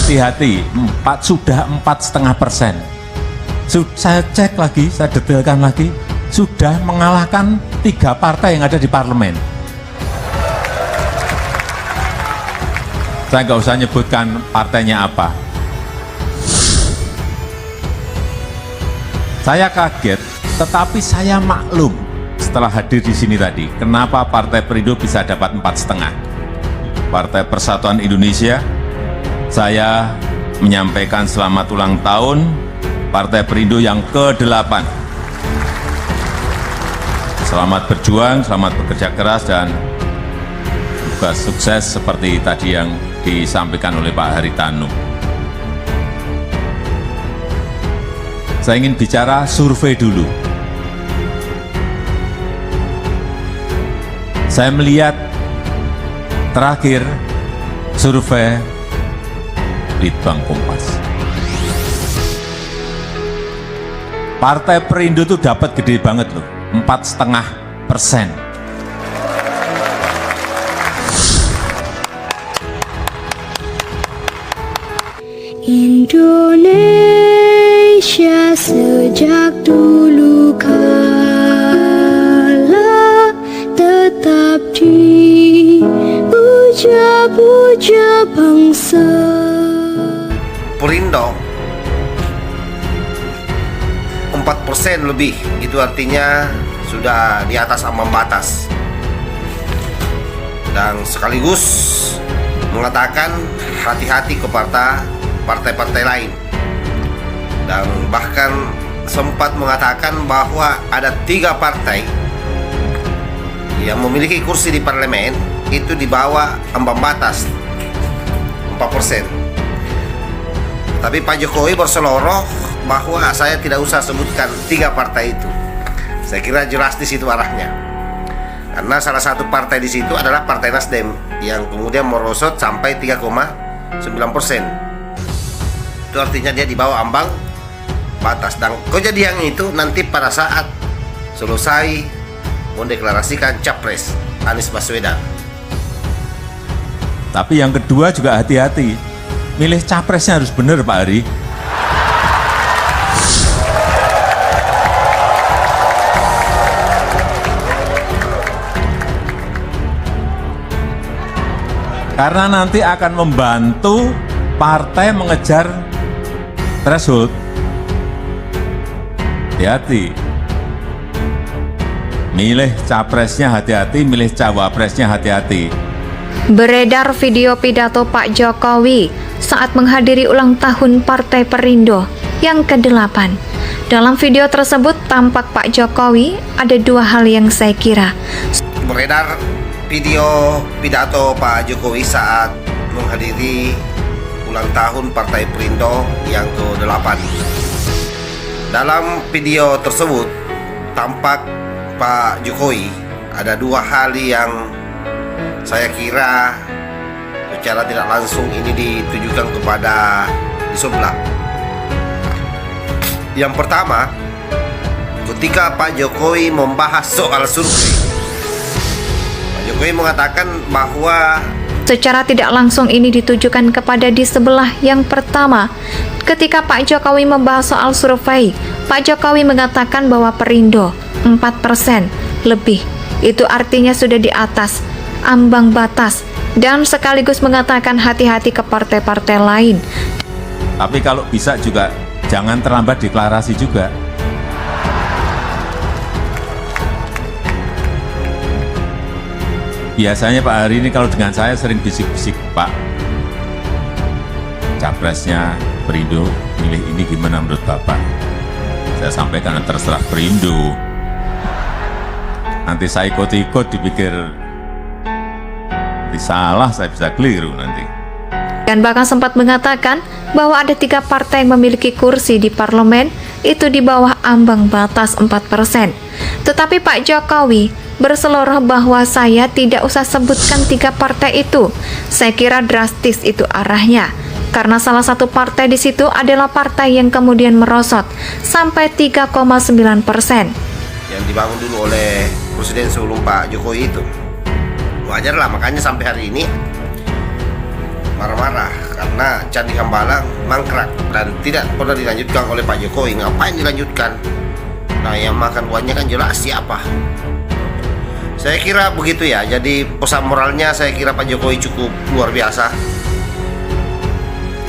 hati-hati, sudah 4,5%. Saya cek lagi, saya detailkan lagi, sudah mengalahkan 3 partai yang ada di parlemen. Saya nggak usah nyebutkan partainya apa. Saya kaget, tetapi saya maklum setelah hadir di sini tadi, kenapa Partai Perindo bisa dapat 4,5. Partai Persatuan Indonesia, saya menyampaikan selamat ulang tahun Partai Perindo yang ke-8. Selamat berjuang, selamat bekerja keras, dan juga sukses seperti tadi yang disampaikan oleh Pak Haritanu. Saya ingin bicara survei dulu. Saya melihat terakhir survei Litbang Kompas. Partai Perindo itu dapat gede banget loh, 4,5%. Indonesia sejak dulu kala tetap dipuja-puja bangsa. Perindo 4% lebih, itu artinya sudah di atas ambang batas, dan sekaligus mengatakan hati-hati kepada partai-partai lain, dan bahkan sempat mengatakan bahwa ada 3 partai yang memiliki kursi di parlemen itu di bawah ambang batas 4%. Tapi Pak Jokowi berseloroh bahwa saya tidak usah sebutkan 3 partai itu. Saya kira jelas di situ arahnya, karena salah satu partai di situ adalah Partai Nasdem yang kemudian merosot sampai 3,9%. Itu artinya dia di bawah ambang batas. Dan kejadian itu nanti pada saat selesai mendeklarasikan capres Anies Baswedan. Tapi yang kedua juga hati-hati, milih capresnya harus benar Pak Hari. Karena nanti akan membantu partai mengejar threshold. Hati-hati. Milih capresnya hati-hati, milih cawapresnya hati-hati. Beredar video pidato Pak Jokowi saat menghadiri ulang tahun Partai Perindo yang ke-8. Dalam video tersebut tampak Pak Jokowi ada 2 hal yang saya kira. Beredar video pidato Pak Jokowi saat menghadiri ulang tahun Partai Perindo yang ke-8. Dalam video tersebut tampak Pak Jokowi ada 2 hal yang saya kira secara tidak langsung ini ditujukan kepada di sebelah. Yang pertama, ketika Pak Jokowi membahas soal survei, Pak Jokowi mengatakan bahwa secara tidak langsung ini ditujukan kepada di sebelah. Yang pertama, ketika Pak Jokowi membahas soal survei, Pak Jokowi mengatakan bahwa Perindo 4% lebih. Itu artinya sudah di atas ambang batas, dan sekaligus mengatakan hati-hati ke partai-partai lain. Tapi kalau bisa juga jangan terlambat deklarasi juga. Biasanya Pak Hari ini kalau dengan saya sering bisik-bisik, Pak, capresnya Perindo milih ini gimana menurut Bapak? Saya sampaikan terserah Perindo. Nanti saya ikut-ikut dipikir salah, saya bisa keliru nanti. Dan bahkan sempat mengatakan bahwa ada 3 partai yang memiliki kursi di parlemen itu di bawah ambang batas 4%. Tetapi Pak Jokowi berseloroh bahwa saya tidak usah sebutkan 3 partai itu. Saya kira drastis itu arahnya, karena salah satu partai di situ adalah partai yang kemudian merosot sampai 3,9%. Yang dibangun dulu oleh Presiden sebelum Pak Jokowi itu. Wajar lah, makanya sampai hari ini marah-marah karena Candi Hambalang mangkrak dan tidak pernah dilanjutkan oleh Pak Jokowi. Ngapain dilanjutkan? Nah, yang makan uangnya kan jelas siapa. Saya kira begitu ya. Jadi pesan moralnya saya kira Pak Jokowi cukup luar biasa.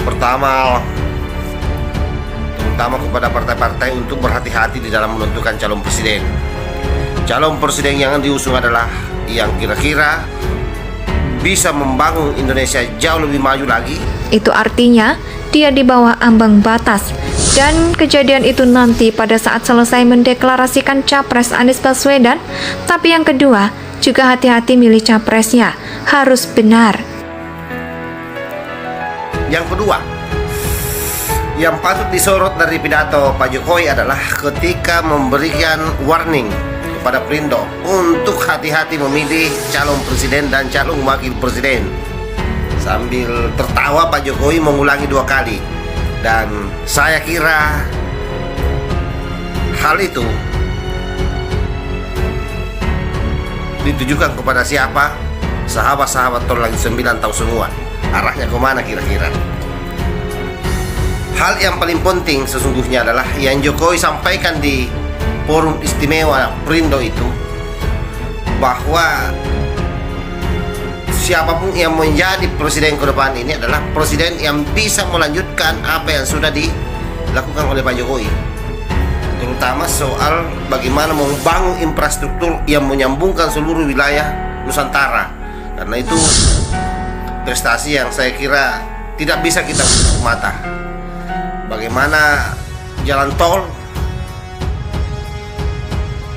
Pertama, terutama kepada partai-partai untuk berhati-hati di dalam menentukan calon presiden. Calon presiden yang diusung adalah yang kira-kira bisa membangun Indonesia jauh lebih maju lagi. Itu artinya dia di bawah ambang batas. Dan kejadian itu nanti pada saat selesai mendeklarasikan Capres Anies Baswedan. Tapi yang kedua, juga hati-hati milih capresnya. Harus benar. Yang kedua, yang patut disorot dari pidato Pak Jokowi adalah ketika memberikan warning kepada Perindo untuk hati-hati memilih calon presiden dan calon wakil presiden. Sambil tertawa Pak Jokowi mengulangi 2 kali. Dan saya kira hal itu ditujukan kepada siapa? Sahabat-sahabat Tol Langit 9 tahu semua arahnya kemana kira-kira. Hal yang paling penting sesungguhnya adalah yang Jokowi sampaikan di forum istimewa Perindo itu, bahwa siapapun yang menjadi presiden ke depan ini adalah presiden yang bisa melanjutkan apa yang sudah dilakukan oleh Pak Jokowi, terutama soal bagaimana membangun infrastruktur yang menyambungkan seluruh wilayah Nusantara. Karena itu prestasi yang saya kira tidak bisa kita tutup mata. Bagaimana jalan tol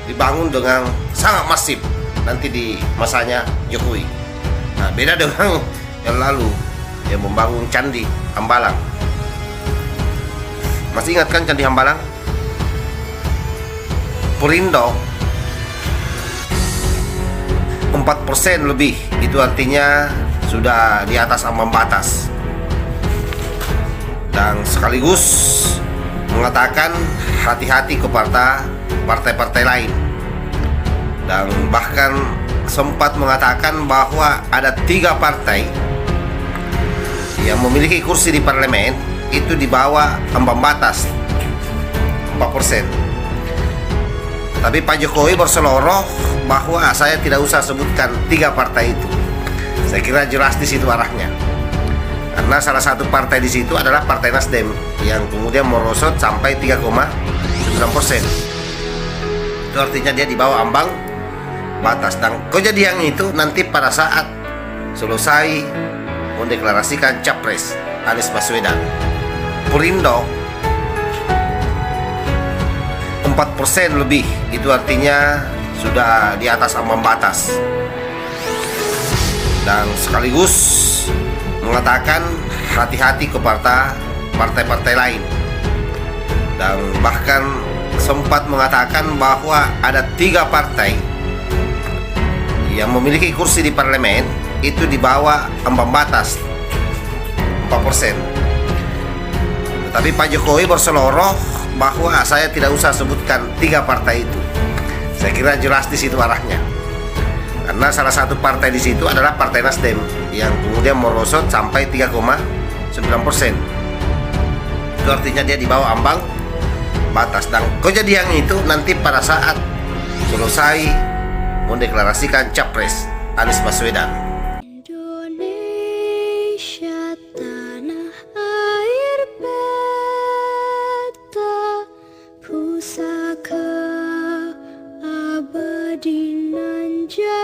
dibangun dengan sangat masif nanti di masanya Jokowi. Nah, beda dengan yang lalu yang membangun Candi Hambalang. Masih ingat kan Candi Hambalang? Perindo 4% lebih, itu artinya sudah di atas ambang batas. Dan sekaligus mengatakan hati-hati kepada partai-partai lain. Dan bahkan sempat mengatakan bahwa ada 3 partai yang memiliki kursi di parlemen itu di bawah ambang batas 4%. Tapi Pak Jokowi berseloroh bahwa saya tidak usah sebutkan 3 partai itu. Saya kira jelas di situ arahnya. Karena salah satu partai di situ adalah Partai Nasdem yang kemudian merosot sampai 3,9%. Itu artinya dia di bawah ambang batas. Dan kejadian itu nanti pada saat selesai mendeklarasikan Capres Anies Baswedan, Perindo 4% lebih, itu artinya sudah di atas ambang batas. Dan sekaligus mengatakan hati-hati kepada partai-partai lain. Dan bahkan sempat mengatakan bahwa ada 3 partai yang memiliki kursi di parlemen itu di bawah ambang batas 4%. Tetapi Pak Jokowi berseloroh bahwa saya tidak usah sebutkan 3 partai itu. Saya kira jelas di situ arahnya. Karena salah satu partai di situ adalah Partai Nasdem yang kemudian merosot sampai 3,9%. Itu artinya dia di bawah ambang batas. Dan kejadian itu nanti pada saat selesai mendeklarasikan Capres Anies Baswedan. Indonesia tanah air beta, pusaka abadi nan jaya.